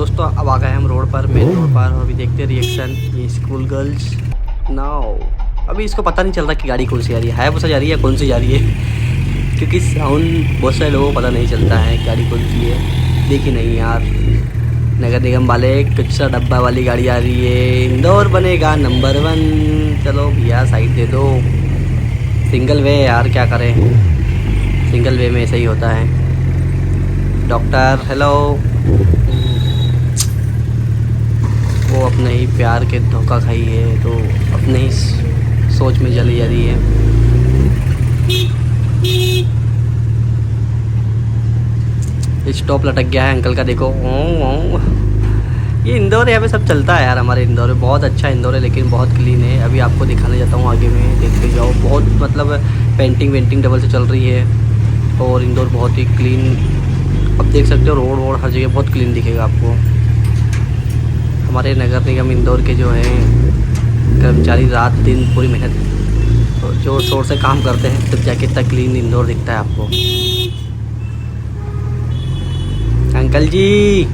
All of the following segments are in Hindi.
दोस्तों अब आ गए हम रोड पर, मेन रोड पर। और अभी देखते हैं रिएक्शन। ये स्कूल गर्ल्स नाउ, अभी इसको पता नहीं चल रहा कि गाड़ी कौन सी आ रही है, हायाबुसा जा रही है कौन सी जा रही है, क्योंकि साउंड बहुत सारे लोगों को पता नहीं चलता है गाड़ी कौन सी है। देखी नहीं यार, नगर निगम वाले कचरा डब्बा वाली गाड़ी आ रही है। इंदौर बनेगा नंबर 1। चलो भैया साइड दे दो। सिंगल वे यार, क्या करें, सिंगल वे में ऐसा ही होता है। Doctor hello. वो अपने ही प्यार के धोखा खाई है, तो अपने ही सोच में जली जा रही है। स्टॉप लटक गया है अंकल का, देखो। ये इंदौर यहाँ पे सब चलता है यार, हमारे इंदौर में बहुत अच्छा इंदौर है, लेकिन बहुत क्लीन है। अभी आपको दिखाने जाता हूँ आगे में, देखते जाओ। बहुत मतलब पेंटिंग वेंटिंग डबल से चल रही है, और इंदौर बहुत ही क्लीन। अब देख सकते हो रोड वोड हर जगह बहुत क्लीन दिखेगा आपको। हमारे नगर निगम इंदौर के जो हैं कर्मचारी रात दिन पूरी मेहनत जोर शोर से काम करते हैं, तब जाके इतना क्लीन इंदौर दिखता है आपको। अंकल जी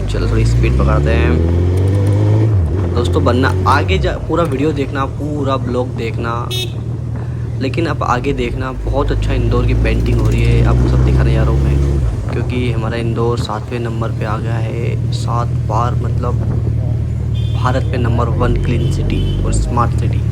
चलो थोड़ी स्पीड पकड़ते हैं। दोस्तों बनना आगे जा, पूरा वीडियो देखना, पूरा ब्लॉग देखना, लेकिन अब आगे देखना। बहुत अच्छा इंदौर की पेंटिंग हो रही है, आपको सब दिखाने जा रहा हूँ मैं, क्योंकि हमारा इंदौर 7वें नंबर पे आ गया है। 7 बार मतलब भारत में नंबर 1 क्लीन सिटी और स्मार्ट सिटी।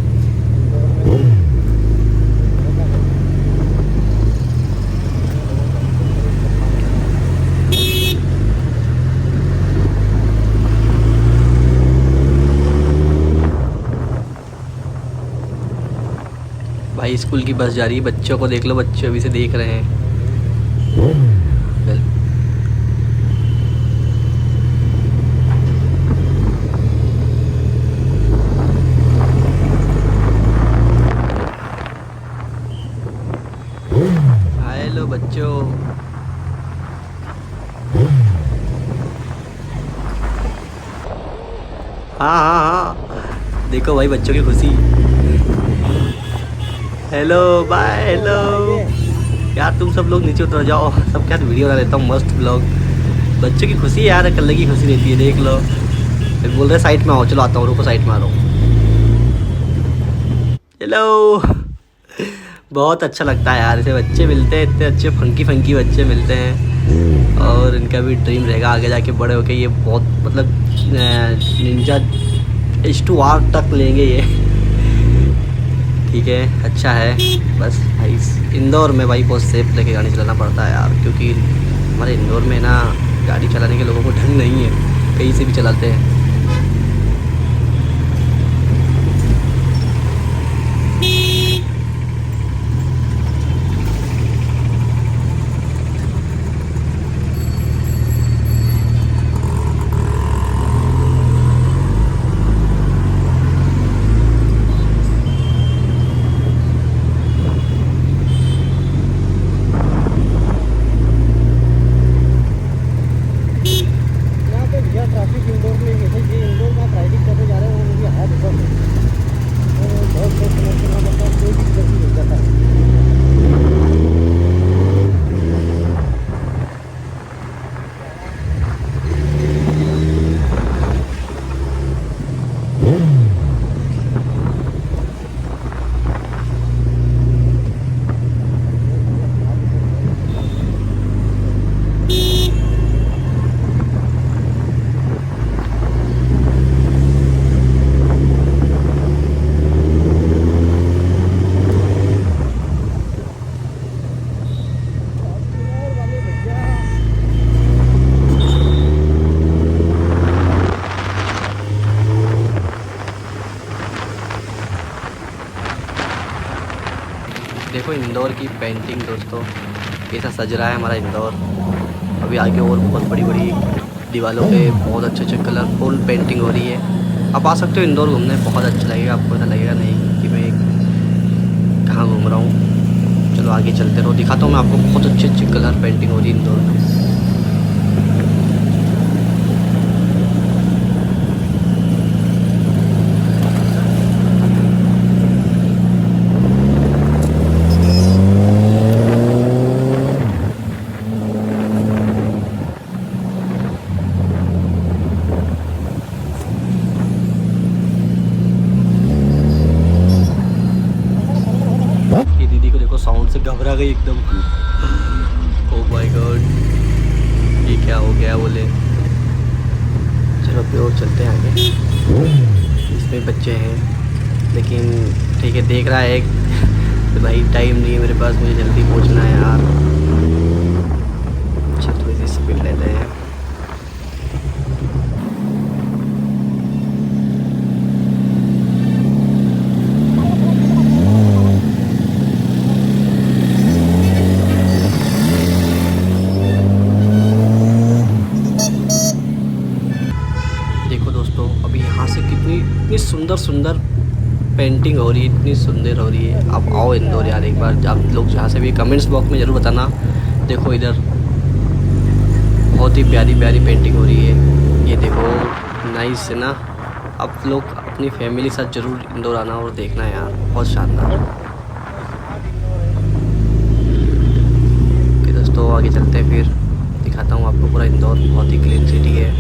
भाई स्कूल की बस जा रही है, बच्चों को देख लो, बच्चे अभी से देख रहे हैं। हेलो बच्चों, हाँ हाँ हाँ, देखो भाई बच्चों की खुशी। Hello bye hello. यार तुम सब लोग नीचे उतर जाओ, सब क्या वीडियो बना लेता हूँ मस्त ब्लॉग। बच्चों की खुशी यार, कल की खुशी रहती है, देख लो। बोल रहे साइड में आओ, चलो आता हूँ, रुको साइड में आ रहा हूँ। हेलो। बहुत अच्छा लगता है यार, ऐसे बच्चे मिलते हैं, इतने अच्छे फंकी फंकी बच्चे मिलते हैं। और इनका भी ड्रीम रहेगा आगे जाके बड़े होके ये बहुत मतलब निंजा H2R तक लेंगे ये। ठीक है, अच्छा है। बस भाई इंदौर में भाई बहुत सेफ लेके गाड़ी चलाना पड़ता है यार, क्योंकि हमारे इंदौर में ना गाड़ी चलाने के लोगों को ढंग नहीं है, कहीं से भी चलाते हैं। देखो इंदौर की पेंटिंग दोस्तों, कैसा सज रहा है हमारा इंदौर। अभी आगे और बहुत बड़ी बड़ी दीवारों पे बहुत अच्छे अच्छे कलरफुल पेंटिंग हो रही है। आप आ सकते हो इंदौर घूमने, बहुत अच्छा लगेगा आपको। ऐसा लगेगा नहीं कि मैं कहाँ घूम रहा हूँ। चलो आगे चलते रहो, दिखाता हूँ मैं आपको। बहुत अच्छी अच्छी कलर पेंटिंग हो रही है इंदौर में। घबरा गई एकदम। ओह माय गॉड, ये क्या हो गया बोले। चलो फिर और चलते हैं आगे। इसमें बच्चे हैं लेकिन ठीक है, देख रहा है एक तो भाई टाइम नहीं है मेरे पास, मुझे जल्दी पहुंचना है यार। अच्छा थोड़ी सी स्पीड लेते हैं। देखो दोस्तों, अभी यहाँ से इतनी सुंदर सुंदर पेंटिंग हो रही है, इतनी सुंदर हो रही है। आप आओ इंदौर यार एक बार, आप लोग जहाँ से भी कमेंट्स बॉक्स में ज़रूर बताना। देखो इधर बहुत ही प्यारी प्यारी पेंटिंग हो रही है, ये देखो नाइस है ना। आप लोग अपनी फैमिली के साथ ज़रूर इंदौर आना और देखना यार, बहुत शानदार। ओके दोस्तों, आगे चलते हैं, फिर दिखाता हूँ आपको पूरा इंदौर। बहुत ही क्लीन सिटी है,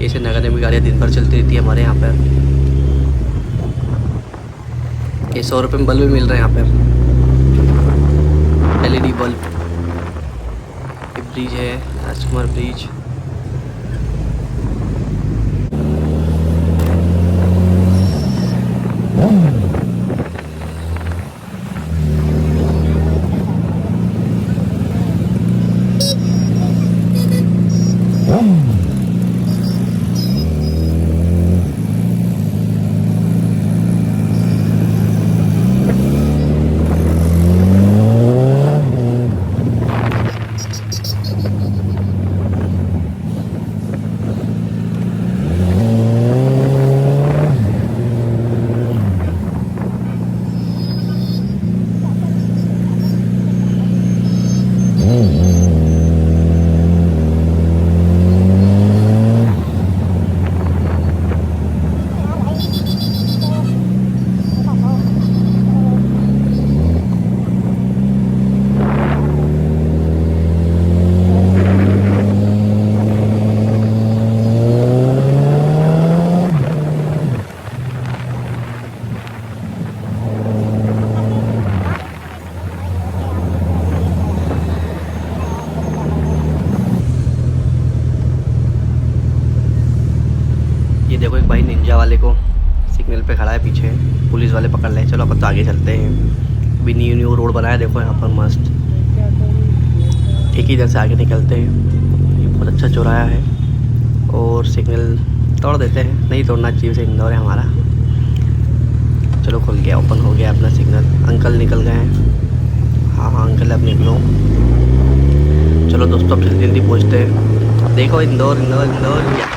ऐसे नगर निगम की गाड़ियाँ दिन भर चलती रहती है हमारे यहाँ पर। ये 100 रुपये में बल्ब भी मिल रहे हैं यहाँ पर, LED बल्ब। ये ब्रिज है, राजकुमार ब्रिज। ये देखो एक भाई निंजा वाले को सिग्नल पे खड़ा है, पीछे पुलिस वाले पकड़ ले। चलो अपन तो आगे चलते हैं। अभी न्यू रोड बनाया देखो यहाँ पर मस्त, एक ही इधर से आगे निकलते हैं। ये बहुत अच्छा चौराहा है और सिग्नल तोड़ देते हैं, नहीं तोड़ना चाहिए वैसे, इंदौर है हमारा। चलो खुल गया, ओपन हो गया अपना सिग्नल। अंकल निकल गए हैं। हाँ अंकल अब निकलो। चलो दोस्तों अब जल्दी जल्दी पहुँचते हैं। देखो इंदौर इंदौर इंदौर।